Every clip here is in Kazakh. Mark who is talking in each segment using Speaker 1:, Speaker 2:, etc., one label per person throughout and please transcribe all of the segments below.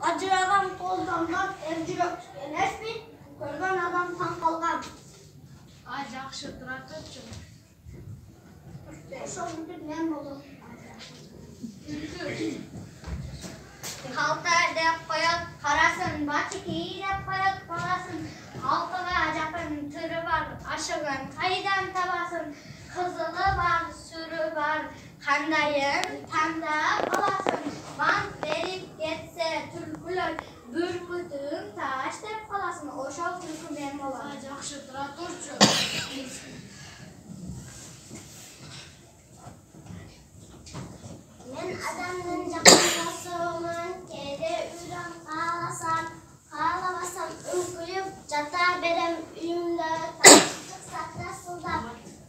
Speaker 1: Acıradan koldandan evcilok enes mi? Көрген адам таң қалған.
Speaker 2: Жақсы тұра тұршы.
Speaker 1: Ошол бүтүн мен болдум.
Speaker 3: Қалта деп қойып қарасын, батики деп қойып қаласын. Қалтаға жақын түрі бар, ашығын қайдан табасын. Қызылы бар, сүрі бар, қандайын таңдап аласын. Банк беріп кетсе түлкілер, бүркітін таш деп қаласын. Ошол түлкі мен болам.
Speaker 2: Жақсы тұра тұршы.
Speaker 3: Мен адамның жақындасымын, кейде үйрен қаласам, қаламасам үңкіліп жата берем үйімді, таңшық сақтасылдап,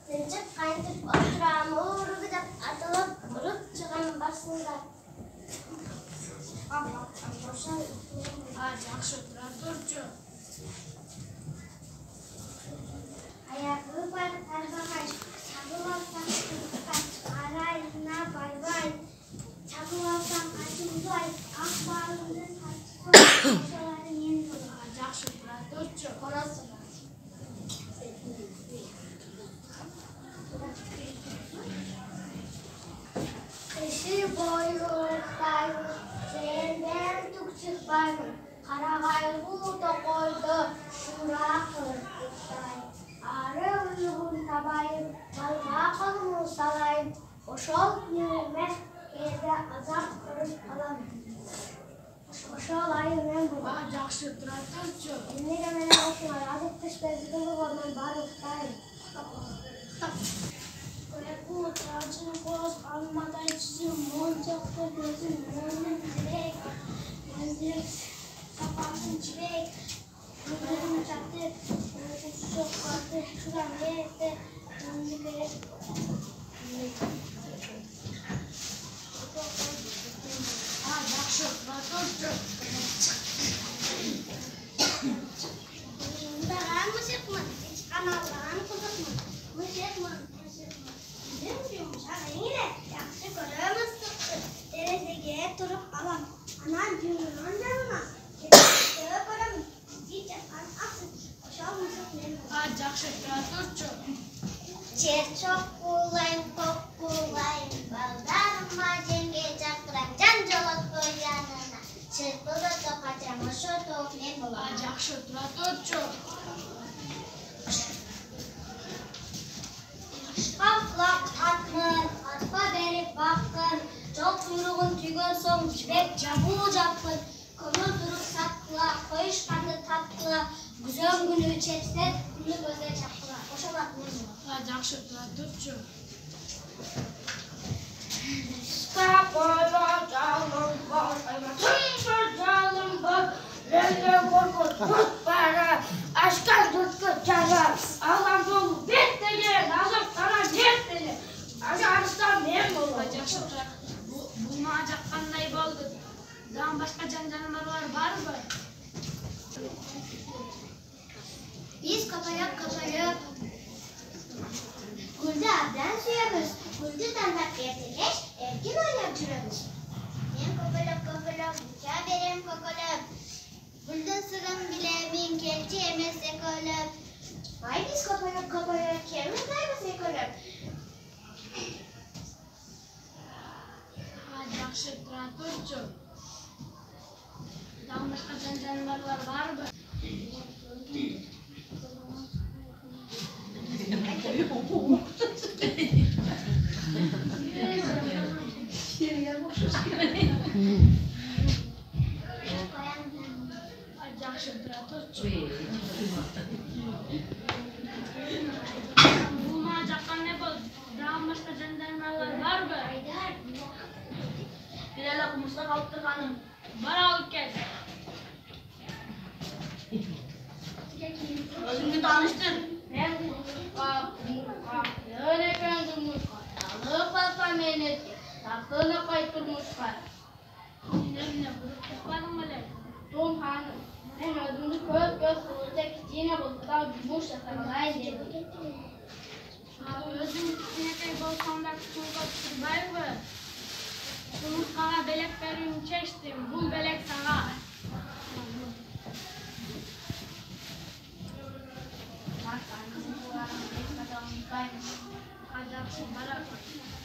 Speaker 3: тінчіп қайтып отырам, ұрығы деп атылып, ұрып шығам басында.
Speaker 2: Жақсы тұра тұршы.
Speaker 3: Аяғы бар тарбағай, сабыл алсам тұрыққан, арайына бай-бай. Сабыл алсам қасымдай, ақ балымды сатысып, қошалары мен бұл.
Speaker 2: Жақсы тұра тұршы.
Speaker 3: Қорасы бар. Кіші бойы ұқтаймын, сенден түк шықпаймын. Қарағай бұлты қойды, шура қылып ұстайын. Ары ұйығын табайын, балға қылым ұсталайын. Ошол күніме кейде азап көріп қаламын. Ошол айы мен бұл.
Speaker 2: Жақсы тұра тұршы.
Speaker 3: Емнеге менен осылай азып түшпездің орнын бар ұстайын. Көйекті отырашын қоз, алмадай жүзім, моншақты көзім, мойным жүрек, өндірік сапасын жібек, өндірім жатыр, өндірік қаты, шұрам етті, өндірік.
Speaker 2: Жақсы тұра тұршы.
Speaker 3: Мұндаған мұшықмын, қаналған қызықмын, мұшықмын. Bizim yumuşak yine yaxşı görüyoruz sıktı. Derezege durup alam. Anan düğünün yanına. Kedisi görüm. Diyecekten aksın. Oşal mısın benim?
Speaker 2: Жақсы тұра тұршы.
Speaker 3: Çer çok kulayım, kok kulayım. Baldarıma jenge çakıram. Can jolot koy yanına. Çırpılı tokacam. Oşo toğ men bolam.
Speaker 2: Жақсы тұра тұршы.
Speaker 3: Қақлақ атмын, атпа беріп баққын, жол құйрығын түйген соң жібек жабу жапқын, көмір тұрып сатқыла, қойышқанды тапқыла, күзен күні четсет, күні көзде чаққыла. Ошалақ мен бұл.
Speaker 2: Жақсы тұра тұршы.
Speaker 1: Қапыла жалым бар, айматыншы жалым бар, рәлге қорқыт құт бары, ашқан дүткі жары, алған жолы бет деген, азық тана жет деген, ажарыстан мен болам.
Speaker 2: Жақсы тұра. Бұл ма жаққандай болды. Дан басқа жан-жануарлар бар ба?
Speaker 3: Biz kapayıp gülde abdan suyamız, gülde tandak erteleş, erkin oynayıp жүрөбүз. Men köpölöp, uça berem kökölöp, gülde sırım bile min kelçi emes ekölöp. Vay biz kapayıp, kemiz daybız ekölöp.
Speaker 2: Жақсы тұра тұршы. Дан басқа жан-жануарлар бар ба? Жақсы тұра тұршы. Бұл ма жаққан не болды? Дан басқа жан-жануарлар бар ба? Bilal okumuşta kalıp hanım. Bana alıp gel. Özümü tanıştır. Ben öyle efendimiz alıp alsa menet. Taktığına koyturmuş var. Dinlemine bulup çıkmadın mı lan? Don hanım. Ben özümü göz kılıçta kiçiğine buldudan gümüş yatamayı dedi. Özüm kiçiğine kaybolsam da küçüğün koptur bay mı? Yumurtkağa belek verin çeştim, bul belek sana. Bak annem bu arada beş kadar unutmayın. Hadi akşam bana koy.